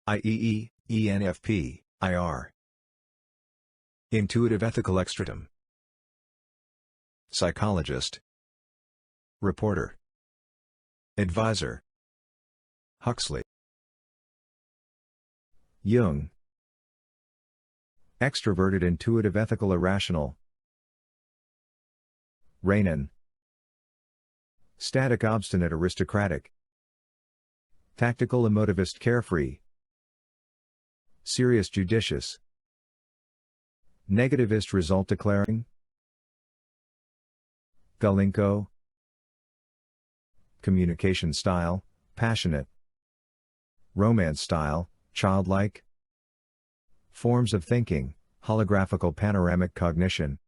IEE, ENFp, IR. Intuitive ethical extratum. Psychologist. Reporter. Advisor. Huxley. Jung. Extroverted intuitive ethical irrational. Renan. Static obstinate aristocratic. Tactical emotivist carefree. Serious judicious. Negativist result declaring. Galinko. Communication style, passionate. Romance style, childlike. Forms of thinking, holographical panoramic cognition.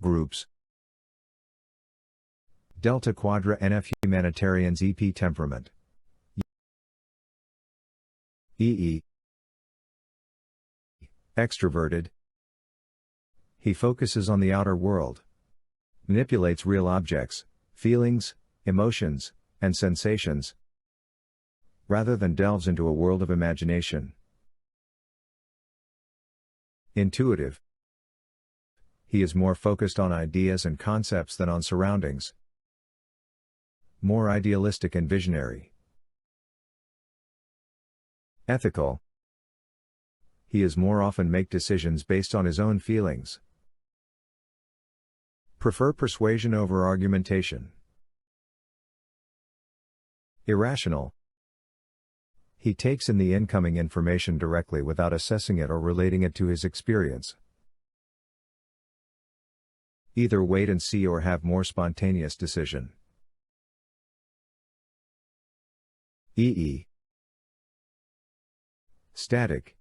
Groups. Delta Quadra NF Humanitarians EP temperament. EE. Extroverted. He focuses on the outer world. Manipulates real objects, feelings, emotions, and sensations, rather than delves into a world of imagination. Intuitive. He is more focused on ideas and concepts than on surroundings. More idealistic and visionary. Ethical. He is more often make decisions based on his own feelings. Prefer persuasion over argumentation. Irrational. He takes in the incoming information directly without assessing it or relating it to his experience. Either wait and see or have more spontaneous decision. EE. Static.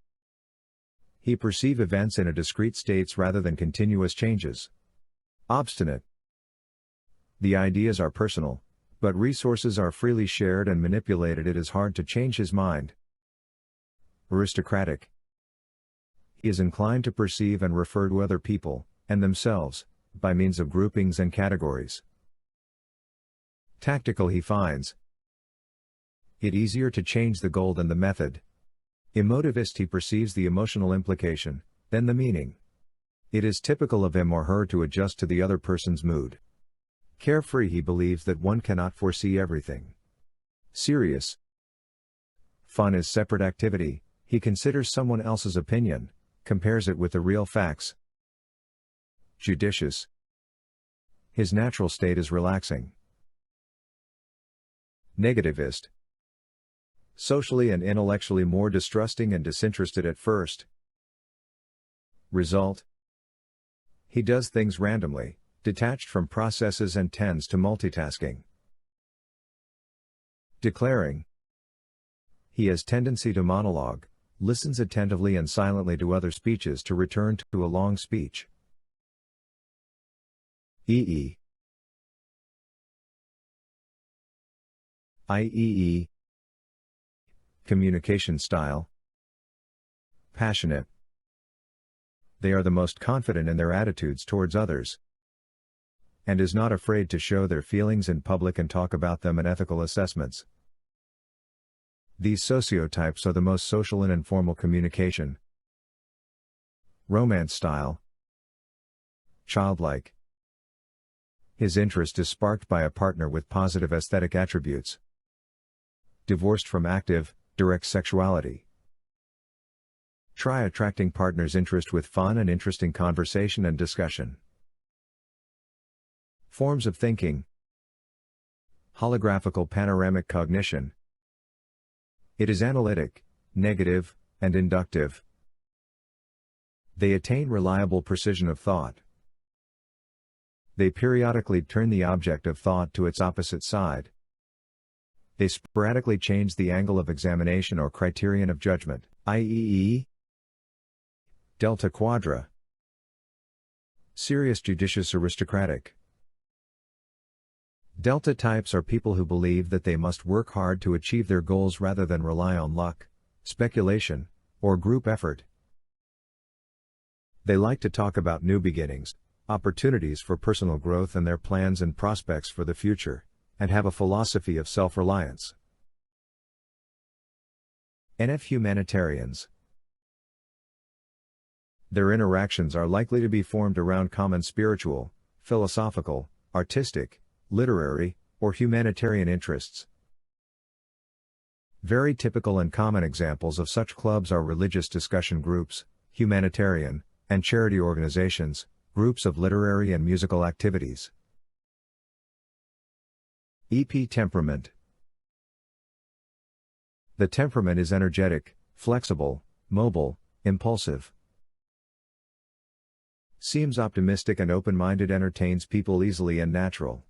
He perceive events in a discrete states rather than continuous changes. Obstinate. The ideas are personal, but resources are freely shared and manipulated. It is hard to change his mind. Aristocratic. He is inclined to perceive and refer to other people, and themselves, by means of groupings and categories. Tactical. He finds it easier to change the goal than the method. Emotivist. He perceives the emotional implication, then the meaning. It is typical of him or her to adjust to the other person's mood. Carefree. He believes that one cannot foresee everything. Serious. Fun is separate activity. He considers someone else's opinion, compares it with the real facts. Judicious. His natural state is relaxing. Negativist. Socially and intellectually more distrusting and disinterested at first. Result. He does things randomly, detached from processes and tends to multitasking. Declaring. He has tendency to monologue, listens attentively and silently to other speeches to return to a long speech. EE. IEE. Communication style. Passionate. They are the most confident in their attitudes towards others, and is not afraid to show their feelings in public and talk about them in ethical assessments. These sociotypes are the most social in informal communication. Romance style. Childlike. His interest is sparked by a partner with positive aesthetic attributes. Divorced from active, direct sexuality. Try attracting partner's interest with fun and interesting conversation and discussion. Forms of thinking. Holographical panoramic cognition. It is analytic, negative, and inductive. They attain reliable precision of thought. They periodically turn the object of thought to its opposite side. They sporadically change the angle of examination or criterion of judgment. IEE. Delta Quadra. Serious judicious aristocratic. Delta types are people who believe that they must work hard to achieve their goals rather than rely on luck, speculation, or group effort. They like to talk about new beginnings, opportunities for personal growth and their plans and prospects for the future, and have a philosophy of self-reliance. NF humanitarians. Their interactions are likely to be formed around common spiritual, philosophical, artistic, literary, or humanitarian interests. Very typical and common examples of such clubs are religious discussion groups, humanitarian, and charity organizations, groups of literary and musical activities. EP temperament. The temperament is energetic, flexible, mobile, impulsive. Seems optimistic and open-minded, entertains people easily and natural.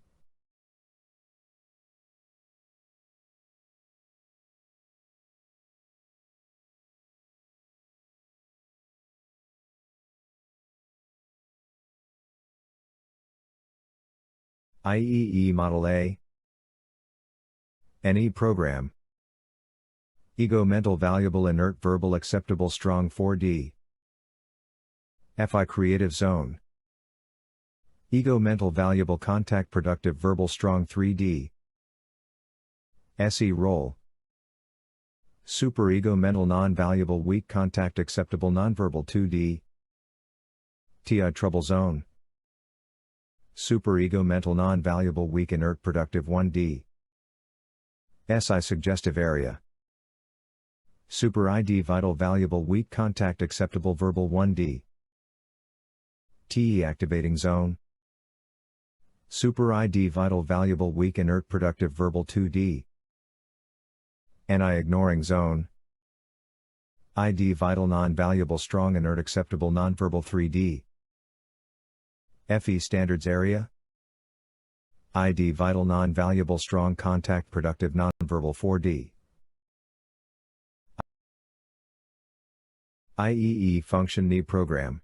IEE Model A. NE Program. Ego mental valuable inert verbal acceptable strong 4D. FI Creative Zone. Ego mental valuable contact productive verbal strong 3D. SE Role. Super ego mental non-valuable weak contact acceptable nonverbal 2D. TI Trouble Zone. Super ego mental non-valuable weak inert productive 1D. SI Suggestive Area. Super ID vital valuable weak contact acceptable verbal 1D. TE Activating Zone. Super ID vital valuable weak inert productive verbal 2D. NI Ignoring Zone. ID vital non-valuable strong inert acceptable nonverbal 3D. FE Standards Area. ID vital non-valuable strong contact productive nonverbal 4D. IEE Function NE Program.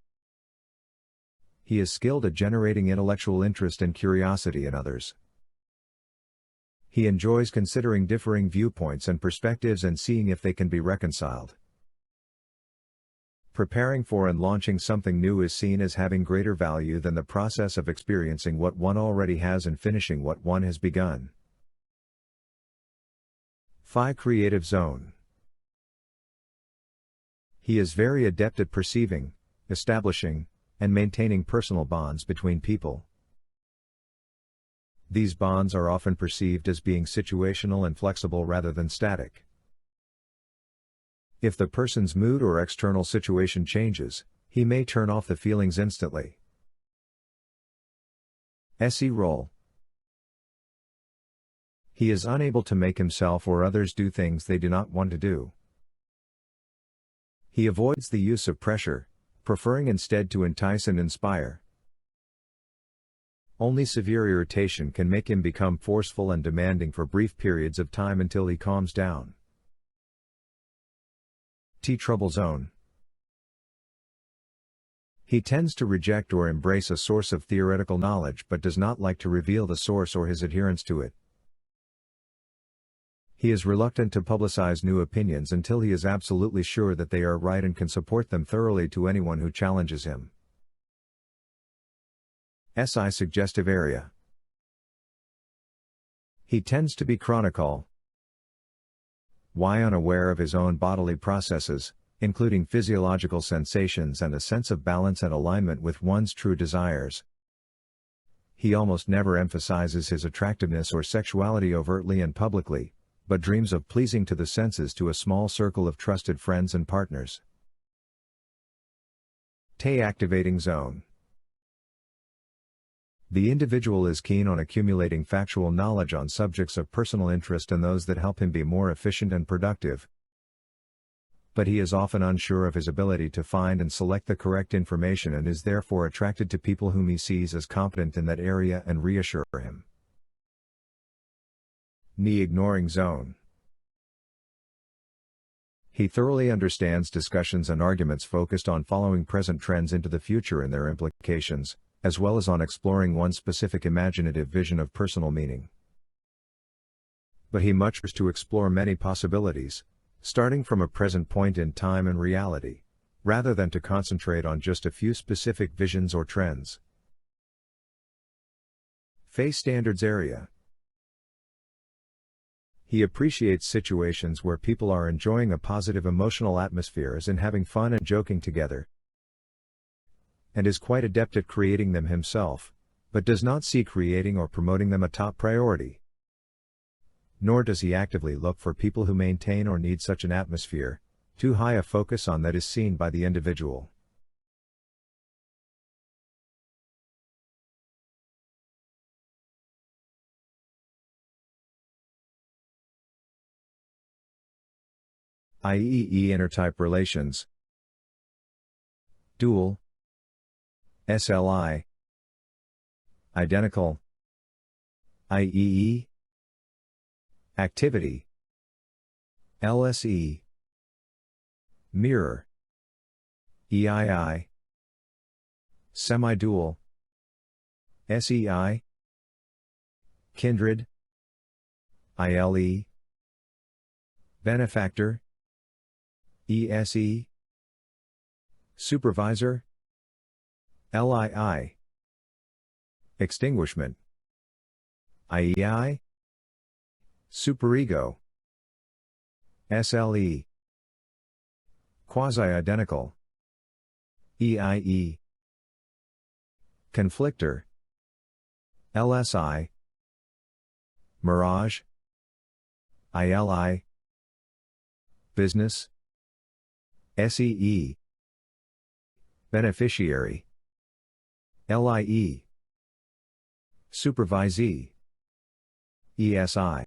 He is skilled at generating intellectual interest and curiosity in others. He enjoys considering differing viewpoints and perspectives and seeing if they can be reconciled. Preparing for and launching something new is seen as having greater value than the process of experiencing what one already has and finishing what one has begun. FI Creative Zone. He is very adept at perceiving, establishing, and maintaining personal bonds between people. These bonds are often perceived as being situational and flexible rather than static. If the person's mood or external situation changes, he may turn off the feelings instantly. SE Role. He is unable to make himself or others do things they do not want to do. He avoids the use of pressure, preferring instead to entice and inspire. Only severe irritation can make him become forceful and demanding for brief periods of time until he calms down. T Trouble Zone. He tends to reject or embrace a source of theoretical knowledge but does not like to reveal the source or his adherence to it. He is reluctant to publicize new opinions until he is absolutely sure that they are right and can support them thoroughly to anyone who challenges him. SI Suggestive Area. He tends to be chronicle. Why unaware of his own bodily processes, including physiological sensations and a sense of balance and alignment with one's true desires. He almost never emphasizes his attractiveness or sexuality overtly and publicly, but dreams of pleasing to the senses to a small circle of trusted friends and partners. TE Activating Zone. The individual is keen on accumulating factual knowledge on subjects of personal interest and those that help him be more efficient and productive. But he is often unsure of his ability to find and select the correct information and is therefore attracted to people whom he sees as competent in that area and reassure him. NE Ignoring Zone. He thoroughly understands discussions and arguments focused on following present trends into the future and their implications, as well as on exploring one specific imaginative vision of personal meaning. But he much prefers to explore many possibilities, starting from a present point in time and reality, rather than to concentrate on just a few specific visions or trends. FE Standards Area. He appreciates situations where people are enjoying a positive emotional atmosphere as in having fun and joking together, and is quite adept at creating them himself, but does not see creating or promoting them a top priority. Nor does he actively look for people who maintain or need such an atmosphere, too high a focus on that is seen by the individual. IEE Intertype relations. Dual. SLI. Identical. IEE. Activity. LSE. Mirror. EII. Semi-dual. SEI. Kindred. ILE. Benefactor. ESE. Supervisor. LII. Extinguishment. IEI. Superego. SLE. Quasi-identical. EIE. Conflictor. LSI. Mirage. ILI. Business. SEE. Beneficiary. LIE. Supervisee. ESI.